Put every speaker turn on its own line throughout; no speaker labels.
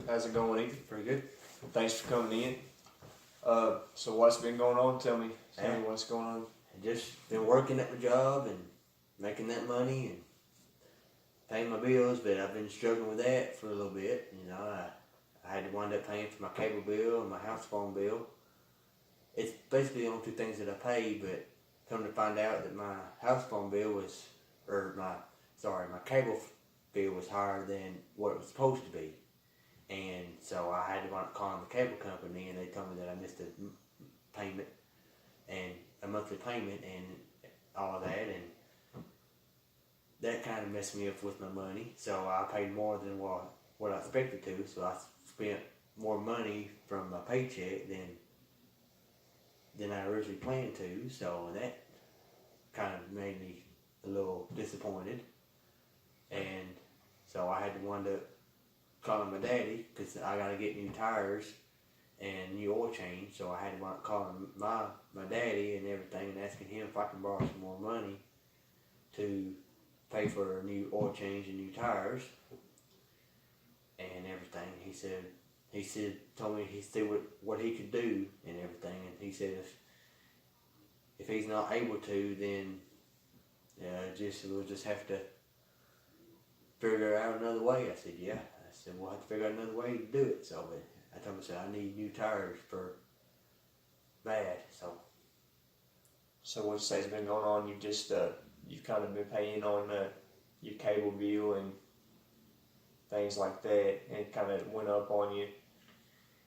How's it going, Ethan?
Pretty good.
Thanks for coming in. So what's been going on? Tell me what's going on.
I just been working at my job and making that money and paying my bills, but I've been struggling with that for a little bit. You know, I had to wind up paying for my cable bill and my house phone bill. It's basically the only two things that I pay, but come to find out that my house phone bill was, my cable bill was higher than what it was supposed to be. And so I had to wind up calling the cable company, and they told me that I missed a payment and a monthly payment and all of that, and that kind of messed me up with my money. So I paid more than what I expected to. So I spent more money from my paycheck than I originally planned to. So that kind of made me a little disappointed, and so I had to wind up calling my daddy because I gotta get new tires and new oil change. So I had to wind up calling my daddy and everything and asking him if I can borrow some more money to pay for a new oil change and new tires and everything. He told me what he could do and everything, and he said if he's not able to, then we'll just have to figure out another way. I said, yeah. I said, we'll have to figure out another way to do it. So I told him, I need new tires for bad.
So what you say's been going on? You've kind of been paying on your cable bill and things like that, and it kind of went up on you.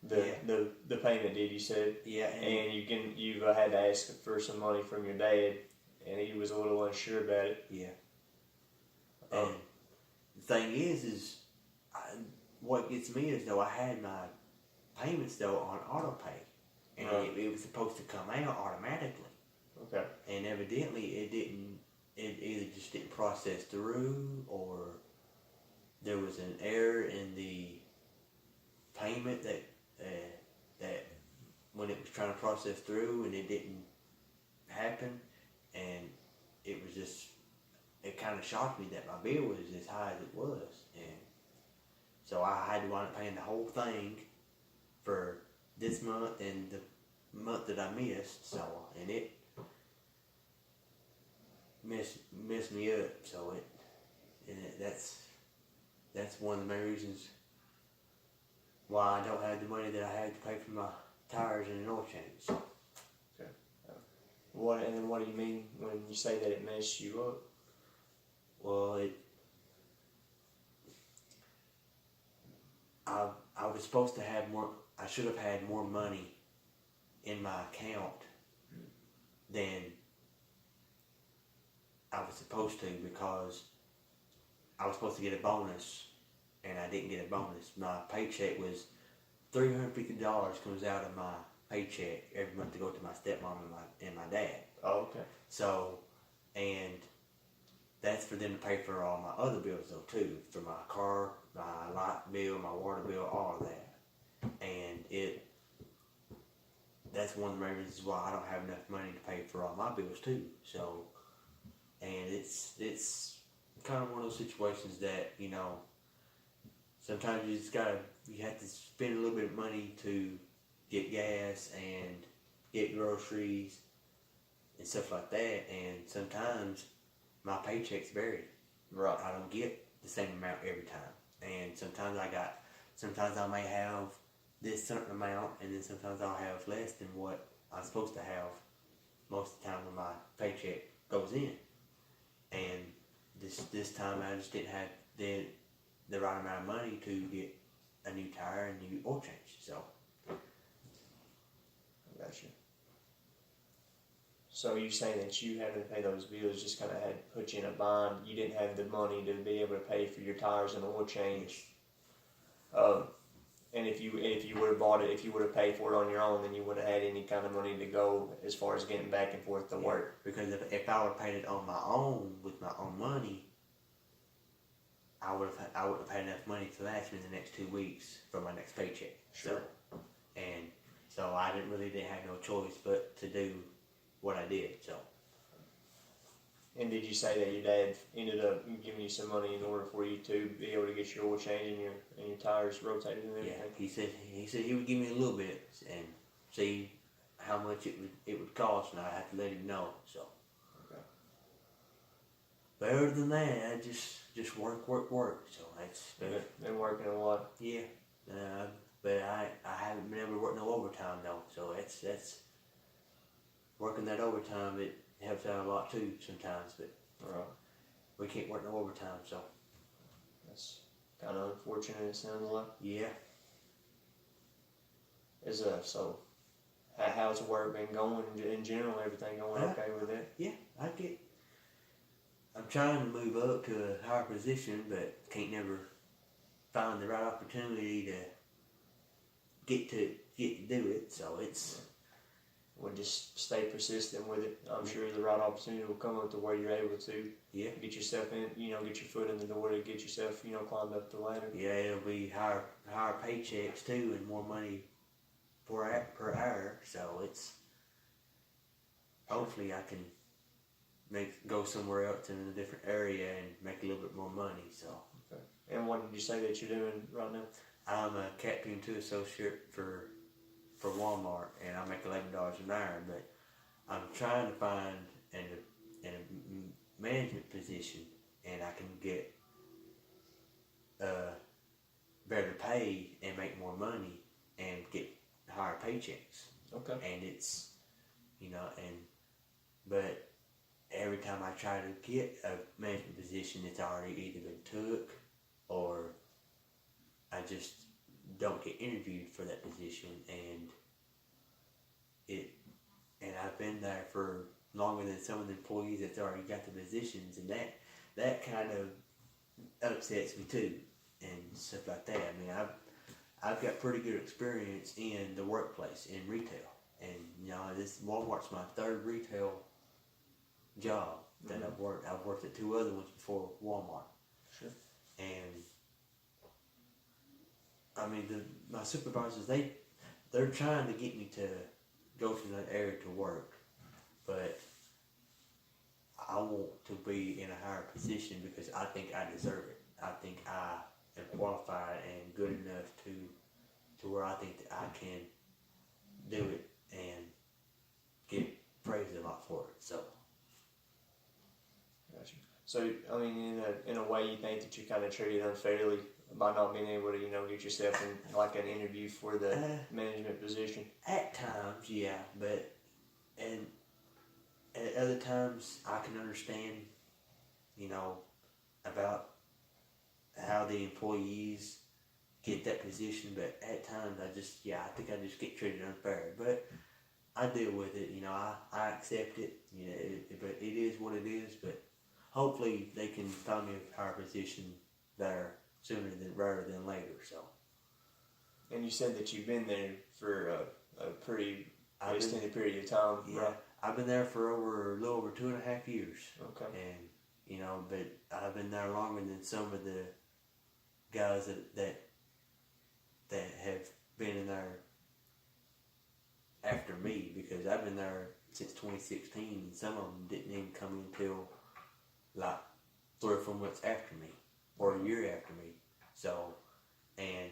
The payment did, you said?
Yeah.
And you've had to ask for some money from your dad, and he was a little unsure about it.
Yeah. And the thing is what gets me is though I had my payments though on auto pay, and it was supposed to come out automatically.
Okay.
And evidently it didn't. It either just didn't process through, or there was an error in the payment that when it was trying to process through and it didn't happen, and it kind of shocked me that my bill was as high as it was, and so I had to wind up paying the whole thing for this month and the month that I missed. So and it messed me up. So that's one of the main reasons why I don't have the money that I had to pay for my tires and an oil change.
Okay. What do you mean when you say that it messed you up?
Well, I was supposed to have more. I should have had more money in my account than I was supposed to, because I was supposed to get a bonus and I didn't get a bonus. My paycheck was $350 comes out of my paycheck every month to go to my stepmom and my dad.
Oh, okay.
So, and that's for them to pay for all my other bills though too, for my car, my light bill, my water bill, all of that. And that's one of the main reasons why I don't have enough money to pay for all my bills too. So, and it's kind of one of those situations that, you know, sometimes you have to spend a little bit of money to get gas and get groceries and stuff like that, and sometimes my paycheck's varied.
Right.
I don't get the same amount every time, and sometimes I may have this certain amount, and then sometimes I'll have less than what I'm supposed to have most of the time when my paycheck goes in. And this time I just didn't have the right amount of money to get a new tire and new oil change. So
I got you. So you're saying that you having to pay those bills just kind of had put you in a bind. You didn't have the money to be able to pay for your tires and oil change. And if you would have bought it, if you would have paid for it on your own, then you wouldn't have had any kind of money to go as far as getting back and forth to work.
Because if I would have paid it on my own with my own money, I would have had enough money to last me the next 2 weeks for my next paycheck.
Sure.
So I didn't have no choice but to do what I did. So
And did you say that your dad ended up giving you some money in order for you to be able to get your oil change and your tires rotated and everything?
Yeah, he said he would give me a little bit and see how much it would cost, and I have to let him know. So,
okay.
But other than that, I just work. So that's
been working a lot.
Yeah, but I haven't been able to work no overtime though. So that's working that overtime. It helps out a lot too sometimes, but
right.
We can't work no overtime. So
that's kind of unfortunate. It sounds like.
Yeah.
So how's work been going in general? Everything going okay with it?
Yeah, I'm trying to move up to a higher position, but can't never find the right opportunity to get to do it. So it's.
We'll just stay persistent with it. I'm sure the right opportunity will come up to where you're able to get yourself in, get your foot in the door to get yourself, climbed up the ladder.
Yeah, it'll be higher paychecks too, and more money per hour. So it's hopefully I can go somewhere else in a different area and make a little bit more money. So.
Okay. And what did you say that you're doing right now?
I'm a Captain 2 associate for Walmart, and I make $11 an hour. But I'm trying to find in a management position, and I can get better pay and make more money and get higher paychecks.
Okay.
And it's but every time I try to get a management position, it's already either been took or I just don't get interviewed for that position, and I've been there for longer than some of the employees that's already got the positions, and that kind of upsets me too, and stuff like that. I mean, I've got pretty good experience in the workplace in retail, and this Walmart's my third retail job that I've worked. I've worked at 2 other ones before Walmart.
Sure.
And I mean, my supervisors, they're trying to get me to go to that area to work, but I want to be in a higher position because I think I deserve it. I think I am qualified and good enough to where I think that I can do it and get praised a lot for it. So.
Gotcha. So, I mean, in a way, you think that you're kind of treated unfairly by not being able to, get yourself in like an interview for the management position?
At times, yeah, but and at other times I can understand, about how the employees get that position, but at times I think I just get treated unfair. But I deal with it, I accept it, but it is what it is. But hopefully they can find me a higher position there sooner rather than later. So.
And you said that you've been there for a pretty extended period of time,
yeah,
right?
I've been there for a little over 2.5 years.
Okay.
And but I've been there longer than some of the guys that have been in there after me, because I've been there since 2016, and some of them didn't even come in until like 3 or 4 months after me, or a year after me. So, and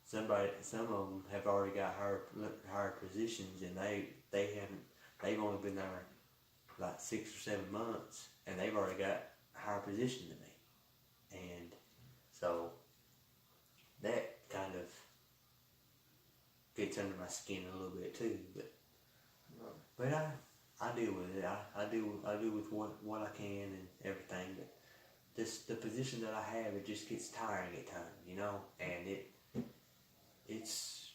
some of them have already got higher positions, and they've only been there like 6 or 7 months, and they've already got a higher position than me. And so that kind of gets under my skin a little bit too, but I deal with it. I do with what I can and everything. But the position that I have, it just gets tiring at times, and it's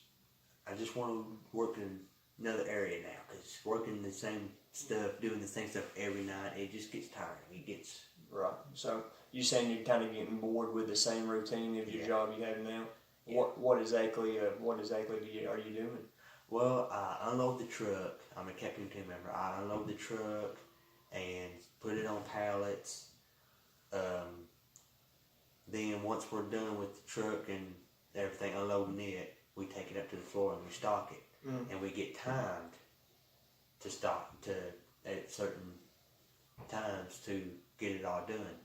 I just want to work in another area now, because working the same stuff, doing the same stuff every night, it just gets tiring. It gets
right. So you're saying you're kind of getting bored with the same routine of your job you have now? Yeah. What exactly are you doing?
Well, I unload the truck. I'm a Captain team member. I unload the truck and put it on pallets. Then once we're done with the truck and everything, unloading it, we take it up to the floor and we stock it. And we get timed to stock at certain times to get it all done.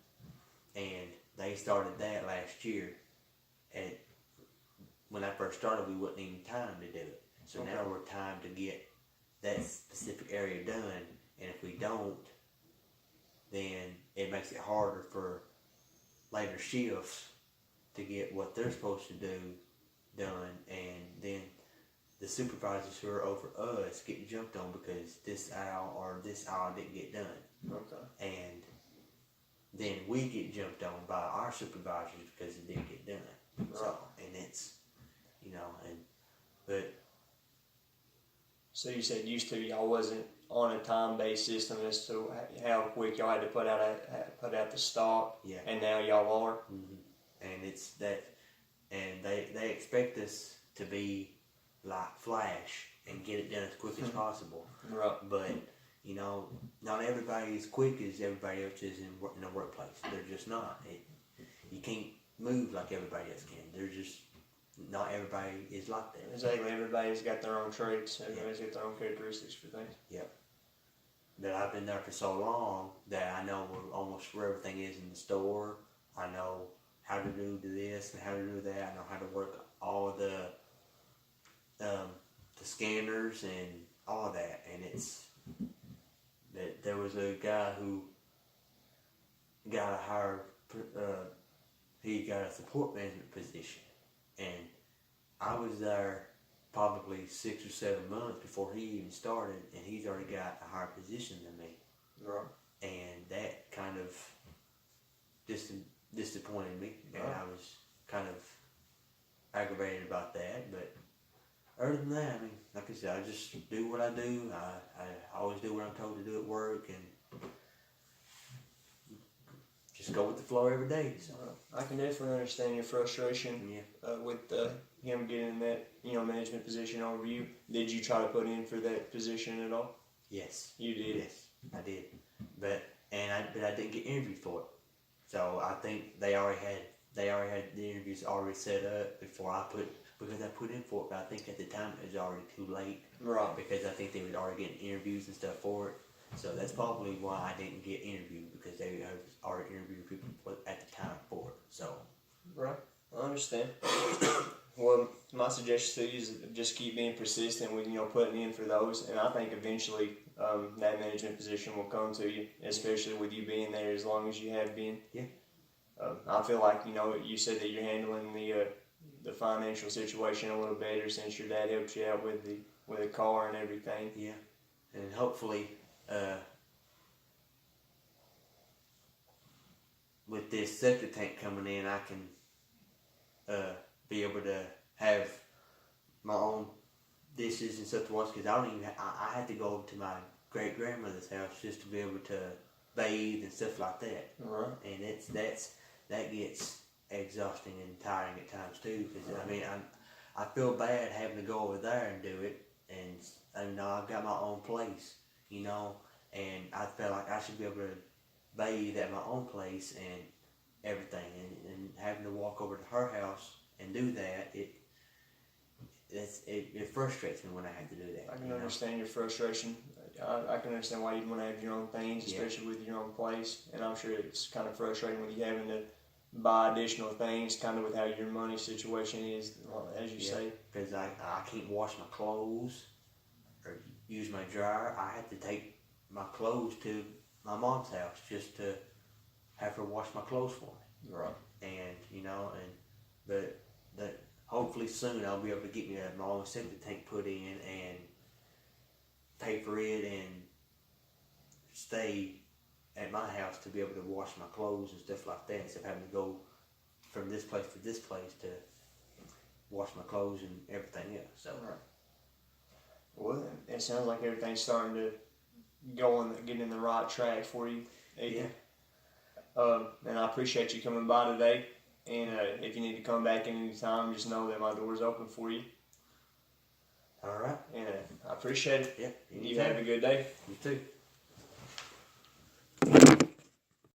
And they started that last year. And when I first started, we wasn't even time to do it. So now we're time to get that specific area done. And if we don't, then it makes it harder for later shifts to get what they're supposed to do done. And then the supervisors who are over us get jumped on because this aisle or this aisle didn't get done.
Okay.
And then we get jumped on by our supervisors because it didn't get done.
Right.
So, and it's, but
So you said used to y'all wasn't on a time-based system as to how quick y'all had to put out the stock,
yeah.
and now y'all are.
And it's that, and they expect us to be like Flash and get it done as quick as possible.
Right.
But not everybody is quick as everybody else is in the workplace. They're just not. You can't move like everybody else can. They're just not everybody is like that.
Exactly. Everybody's got their own traits. Everybody's got their own characteristics for things.
Yep. But I've been there for so long that I know almost where everything is in the store. I know how to do this and how to do that. I know how to work all the scanners and all that. And it's that there was a guy who got a higher, he got a support management position, and I was there probably 6 or 7 months before he even started, and he's already got a higher position than me.
Right.
And that kind of disappointed me, and
Right.
I was kind of aggravated about that. But other than that, I mean, like I said, I just do what I do. I always do what I'm told to do at work, and just go with the flow every day. So
I can definitely understand your frustration with him getting that management position over you. Did you try to put in for that position at all?
yes,
You did.
yes, I did. But I didn't get interviewed for it. So I think they already had the interviews already set up before because I put in for it. But I think at the time it was already too late.
Right.
Because I think they was already getting interviews and stuff for it. So that's probably why I didn't get interviewed, because they had already interviewed people at the time for it. So
Right. I understand. Well, my suggestion to you is just keep being persistent with putting in for those, and I think eventually that management position will come to you, especially with you being there as long as you have been.
Yeah.
I feel like you said that you're handling the financial situation a little better since your dad helped you out with the car and everything.
yeah, and hopefully with this septic tank coming in, I can be able to have my own dishes and stuff to wash, because I had to go over to my great grandmother's house just to be able to bathe and stuff like that.
Right.
And that gets exhausting and tiring at times too, because I mean I feel bad having to go over there and do it, and I've got my own place, and I feel like I should be able to bathe at my own place and everything, and having to walk over to her house and do that, it frustrates me when I have to do that.
I can understand your frustration. I can understand why you'd want to have your own things, especially with your own place. And I'm sure it's kind of frustrating with you having to buy additional things, kind of with how your money situation is, as you say.
Because I can't wash my clothes or use my dryer. I have to take my clothes to my mom's house just to have her wash my clothes for me.
Right.
And but hopefully soon I'll be able to get me my own septic tank put in and pay for it and stay at my house to be able to wash my clothes and stuff like that, instead of having to go from this place to this place to wash my clothes and everything else. So
Right. Well, it sounds like everything's starting to get in the right track for you, Ethan. And I appreciate you coming by today. And if you need to come back any time, just know that my door's open for you.
all right.
And I appreciate it.
Yeah.
You have a good day.
You too.